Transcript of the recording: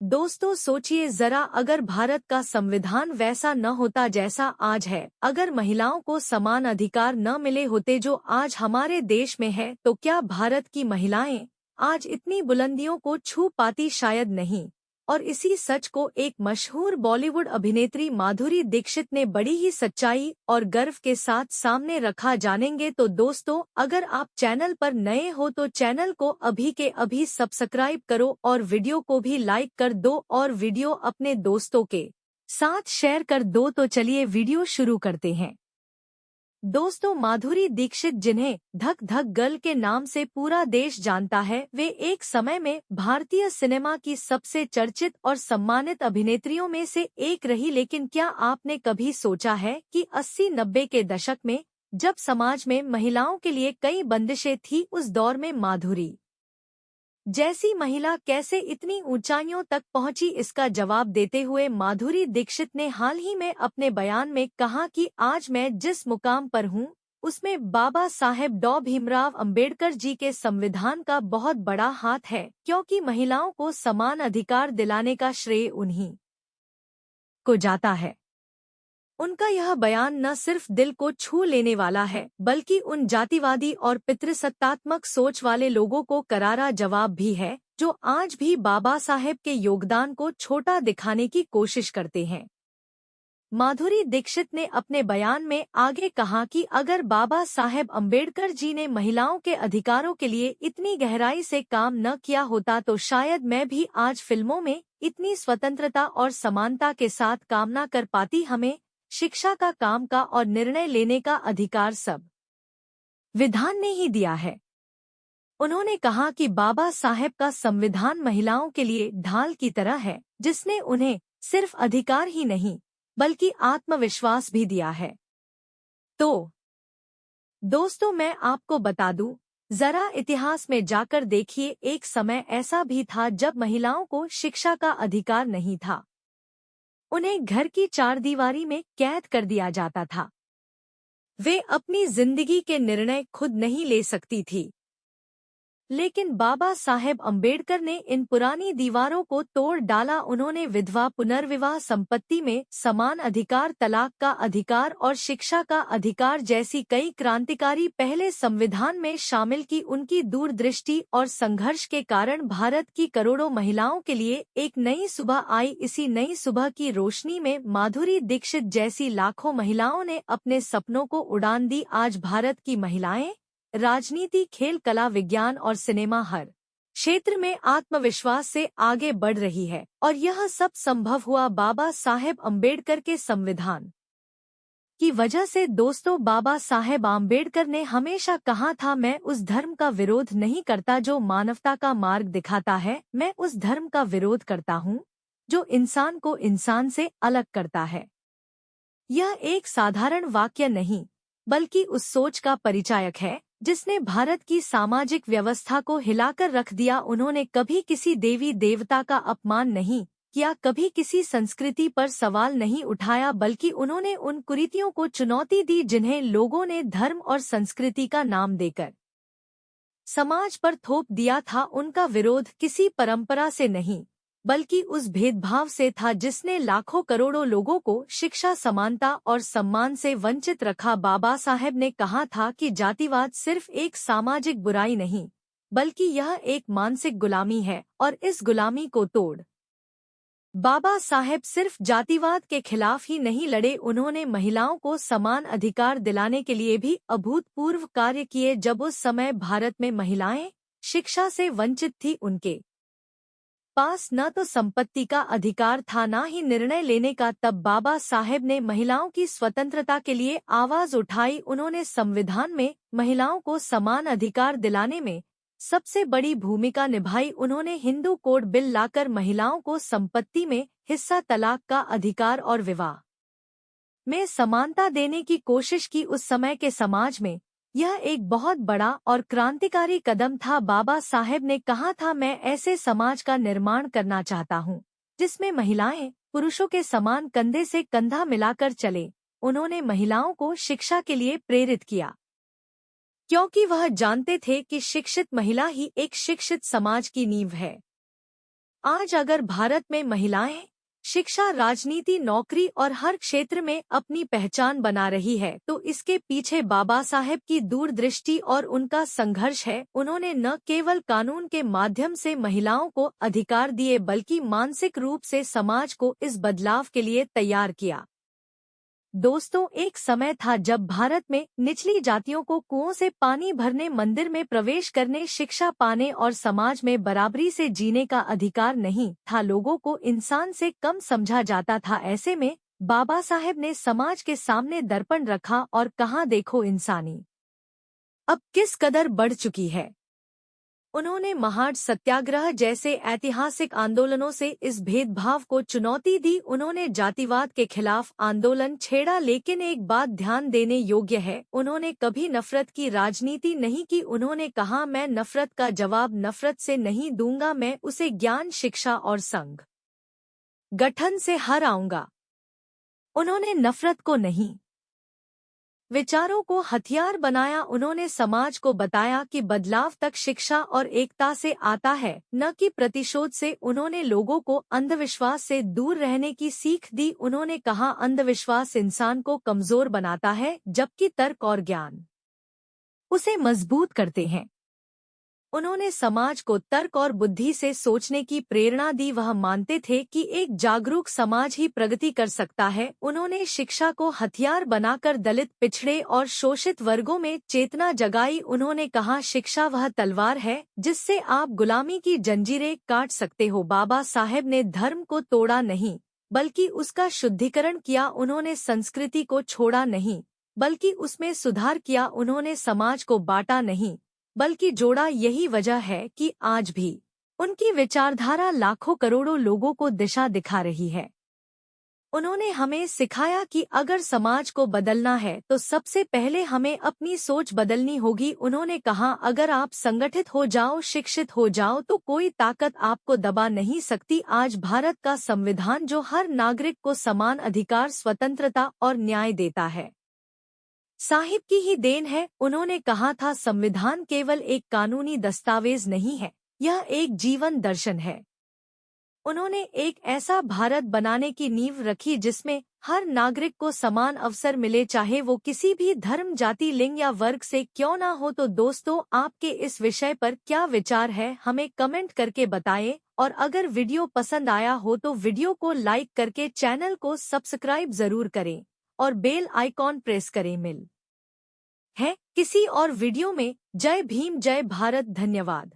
दोस्तों सोचिए जरा, अगर भारत का संविधान वैसा न होता जैसा आज है, अगर महिलाओं को समान अधिकार न मिले होते जो आज हमारे देश में है, तो क्या भारत की महिलाएं आज इतनी बुलंदियों को छू पाती? शायद नहीं। और इसी सच को एक मशहूर बॉलीवुड अभिनेत्री माधुरी दीक्षित ने बड़ी ही सच्चाई और गर्व के साथ सामने रखा। जानेंगे तो दोस्तों, अगर आप चैनल पर नए हो तो चैनल को अभी के अभी सब्सक्राइब करो और वीडियो को भी लाइक कर दो और वीडियो अपने दोस्तों के साथ शेयर कर दो। तो चलिए वीडियो शुरू करते हैं। दोस्तों, माधुरी दीक्षित, जिन्हें धक धक गर्ल के नाम से पूरा देश जानता है, वे एक समय में भारतीय सिनेमा की सबसे चर्चित और सम्मानित अभिनेत्रियों में से एक रही। लेकिन क्या आपने कभी सोचा है कि 80-90 के दशक में, जब समाज में महिलाओं के लिए कई बंदिशें थी, उस दौर में माधुरी जैसी महिला कैसे इतनी ऊंचाइयों तक पहुंची? इसका जवाब देते हुए माधुरी दीक्षित ने हाल ही में अपने बयान में कहा कि आज मैं जिस मुकाम पर हूं, उसमें बाबा साहेब डॉ भीमराव अंबेडकर जी के संविधान का बहुत बड़ा हाथ है, क्योंकि महिलाओं को समान अधिकार दिलाने का श्रेय उन्हीं को जाता है। उनका यह बयान न सिर्फ दिल को छू लेने वाला है, बल्कि उन जातिवादी और पितृसत्तात्मक सोच वाले लोगों को करारा जवाब भी है, जो आज भी बाबा साहेब के योगदान को छोटा दिखाने की कोशिश करते हैं। माधुरी दीक्षित ने अपने बयान में आगे कहा कि अगर बाबा साहेब अंबेडकर जी ने महिलाओं के अधिकारों के लिए इतनी गहराई से काम न किया होता, तो शायद मैं भी आज फिल्मों में इतनी स्वतंत्रता और समानता के साथ काम न कर पाती। हमें शिक्षा का, काम का और निर्णय लेने का अधिकार सब विधान ने ही दिया है। उन्होंने कहा कि बाबा साहेब का संविधान महिलाओं के लिए ढाल की तरह है, जिसने उन्हें सिर्फ अधिकार ही नहीं बल्कि आत्मविश्वास भी दिया है। तो दोस्तों, मैं आपको बता दूं, जरा इतिहास में जाकर देखिए, एक समय ऐसा भी था जब महिलाओं को शिक्षा का अधिकार नहीं था। उन्हें घर की चारदीवारी में कैद कर दिया जाता था। वे अपनी जिंदगी के निर्णय खुद नहीं ले सकती थी। लेकिन बाबा साहेब अंबेडकर ने इन पुरानी दीवारों को तोड़ डाला। उन्होंने विधवा पुनर्विवाह, संपत्ति में समान अधिकार, तलाक का अधिकार और शिक्षा का अधिकार जैसी कई क्रांतिकारी पहले संविधान में शामिल की। उनकी दूरदृष्टि और संघर्ष के कारण भारत की करोड़ों महिलाओं के लिए एक नई सुबह आई। इसी नई सुबह की रोशनी में माधुरी दीक्षित जैसी लाखों महिलाओं ने अपने सपनों को उड़ान दी। आज भारत की महिलाएं राजनीति, खेल, कला, विज्ञान और सिनेमा हर क्षेत्र में आत्मविश्वास से आगे बढ़ रही है, और यह सब संभव हुआ बाबा साहेब अंबेडकर के संविधान की वजह से। दोस्तों, बाबा साहेब अंबेडकर ने हमेशा कहा था, मैं उस धर्म का विरोध नहीं करता जो मानवता का मार्ग दिखाता है, मैं उस धर्म का विरोध करता हूँ जो इंसान को इंसान से अलग करता है। यह एक साधारण वाक्य नहीं, बल्कि उस सोच का परिचायक है जिसने भारत की सामाजिक व्यवस्था को हिलाकर रख दिया। उन्होंने कभी किसी देवी देवता का अपमान नहीं किया, कभी किसी संस्कृति पर सवाल नहीं उठाया, बल्कि उन्होंने उन कुरीतियों को चुनौती दी जिन्हें लोगों ने धर्म और संस्कृति का नाम देकर समाज पर थोप दिया था। उनका विरोध किसी परंपरा से नहीं, बल्कि उस भेदभाव से था जिसने लाखों करोड़ों लोगों को शिक्षा, समानता और सम्मान से वंचित रखा। बाबा साहेब ने कहा था कि जातिवाद सिर्फ एक सामाजिक बुराई नहीं, बल्कि यह एक मानसिक गुलामी है, और इस गुलामी को तोड़ बाबा साहेब सिर्फ जातिवाद के खिलाफ ही नहीं लड़े, उन्होंने महिलाओं को समान अधिकार दिलाने के लिए भी अभूतपूर्व कार्य किए। जब उस समय भारत में महिलाएं शिक्षा से वंचित थी, उनके पास न तो संपत्ति का अधिकार था, न ही निर्णय लेने का, तब बाबा साहेब ने महिलाओं की स्वतंत्रता के लिए आवाज उठाई। उन्होंने संविधान में महिलाओं को समान अधिकार दिलाने में सबसे बड़ी भूमिका निभाई। उन्होंने हिंदू कोड बिल लाकर महिलाओं को संपत्ति में हिस्सा, तलाक का अधिकार और विवाह में समानता देने की कोशिश की। उस समय के समाज में यह एक बहुत बड़ा और क्रांतिकारी कदम था। बाबा साहेब ने कहा था, मैं ऐसे समाज का निर्माण करना चाहता हूँ जिसमें महिलाएं पुरुषों के समान कंधे से कंधा मिलाकर चले। उन्होंने महिलाओं को शिक्षा के लिए प्रेरित किया, क्योंकि वह जानते थे कि शिक्षित महिला ही एक शिक्षित समाज की नींव है। आज अगर भारत में महिलाएं शिक्षा, राजनीति, नौकरी और हर क्षेत्र में अपनी पहचान बना रही है तो इसके पीछे बाबा साहेब की दूरदृष्टि और उनका संघर्ष है। उन्होंने न केवल कानून के माध्यम से महिलाओं को अधिकार दिए बल्कि मानसिक रूप से समाज को इस बदलाव के लिए तैयार किया। दोस्तों, एक समय था जब भारत में निचली जातियों को कुओं से पानी भरने, मंदिर में प्रवेश करने, शिक्षा पाने और समाज में बराबरी से जीने का अधिकार नहीं था। लोगों को इंसान से कम समझा जाता था। ऐसे में बाबा साहेब ने समाज के सामने दर्पण रखा और कहा, देखो इंसानी अब किस कदर बढ़ चुकी है। उन्होंने महाड सत्याग्रह जैसे ऐतिहासिक आंदोलनों से इस भेदभाव को चुनौती दी। उन्होंने जातिवाद के खिलाफ आंदोलन छेड़ा, लेकिन एक बात ध्यान देने योग्य है, उन्होंने कभी नफरत की राजनीति नहीं की। उन्होंने कहा, मैं नफरत का जवाब नफरत से नहीं दूंगा, मैं उसे ज्ञान, शिक्षा और संघ गठन से हराऊंगा। उन्होंने नफरत को नहीं, विचारों को हथियार बनाया। उन्होंने समाज को बताया कि बदलाव तक शिक्षा और एकता से आता है, न कि प्रतिशोध से। उन्होंने लोगों को अंधविश्वास से दूर रहने की सीख दी। उन्होंने कहा, अंधविश्वास इंसान को कमजोर बनाता है जबकि तर्क और ज्ञान उसे मजबूत करते हैं। उन्होंने समाज को तर्क और बुद्धि से सोचने की प्रेरणा दी। वह मानते थे कि एक जागरूक समाज ही प्रगति कर सकता है। उन्होंने शिक्षा को हथियार बनाकर दलित, पिछड़े और शोषित वर्गों में चेतना जगाई। उन्होंने कहा, शिक्षा वह तलवार है जिससे आप गुलामी की जंजीरें काट सकते हो। बाबा साहेब ने धर्म को तोड़ा नहीं बल्कि उसका शुद्धिकरण किया। उन्होंने संस्कृति को छोड़ा नहीं बल्कि उसमें सुधार किया। उन्होंने समाज को बांटा नहीं बल्कि जोड़ा। यही वजह है कि आज भी उनकी विचारधारा लाखों करोड़ों लोगों को दिशा दिखा रही है। उन्होंने हमें सिखाया कि अगर समाज को बदलना है तो सबसे पहले हमें अपनी सोच बदलनी होगी। उन्होंने कहा, अगर आप संगठित हो जाओ, शिक्षित हो जाओ तो कोई ताकत आपको दबा नहीं सकती। आज भारत का संविधान जो हर नागरिक को समान अधिकार, स्वतंत्रता और न्याय देता है, साहिब की ही देन है। उन्होंने कहा था, संविधान केवल एक कानूनी दस्तावेज नहीं है, यह एक जीवन दर्शन है। उन्होंने एक ऐसा भारत बनाने की नींव रखी जिसमें हर नागरिक को समान अवसर मिले, चाहे वो किसी भी धर्म, जाति, लिंग या वर्ग से क्यों ना हो। तो दोस्तों, आपके इस विषय पर क्या विचार है, हमें कमेंट करके बताएं। और अगर वीडियो पसंद आया हो तो वीडियो को लाइक करके चैनल को सब्सक्राइब जरूर करें और बेल आइकॉन प्रेस करें। मिल है किसी और वीडियो में। जय भीम, जय भारत, धन्यवाद।